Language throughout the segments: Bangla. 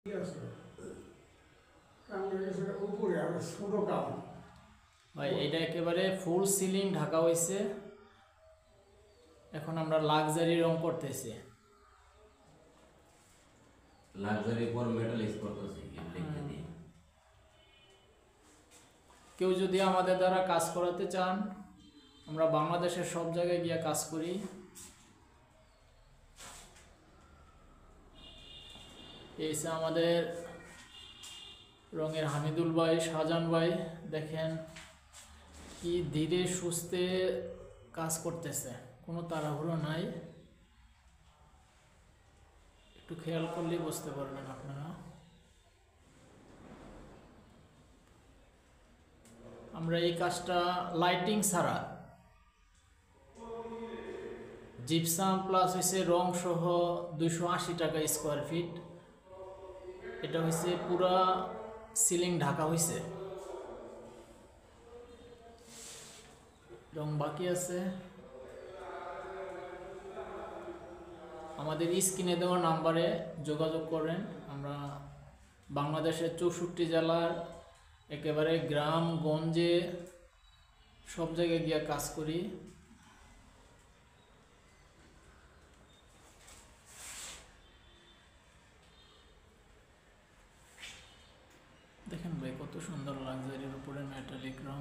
ঠিক আছে, উপরে আমরা ছোট কাম ভাই এটা একেবারে ফুল সিলিং ঢাকা হয়েছে। এখন আমরা লাক্সারি রং করতেছি। লাক্সারি পর মেটাল ইউজ করতেছি লিখতে দিয়ে। কেউ যদি আমাদের দ্বারা কাজ করাতে চান, আমরা বাংলাদেশের সব জায়গায় গিয়ে কাজ করি। এই যে আমাদের রঙের হামিদুল ভাই, শাহজাহান ভাই, দেখেন কি ধীরে সুস্থে কাজ করতেছে, কোনো তাড়াহুড়ো নাই। একটু খেয়াল করলেই বুঝতে পারবেন আপনারা। আমরা এই কাজটা লাইটিং ছাড়া, জিপসাম প্লাস হয়েছে রং সহ 280 টাকা স্কোয়ার ফিট। এটা হয়েছে পুরা সিলিং ঢাকা হয়েছে, রং বাকি আছে। আমাদের স্ক্রিনে দেওয়া নাম্বারে যোগাযোগ করেন। আমরা বাংলাদেশের 64 জেলার একেবারে গ্রাম গঞ্জে সব জায়গায় গিয়ে কাজ করি। দেখেন ভাই কত সুন্দর লাক্সারির উপরে মেটালিক রং,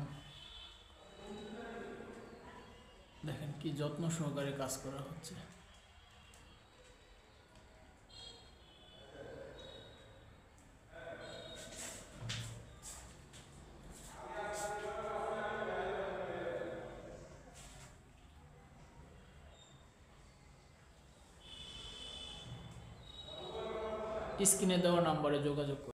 দেখেন কি যত্ন সহকারে কাজ করা হচ্ছে। স্ক্রিনে দেওয়া নাম্বারে যোগাযোগ করুন।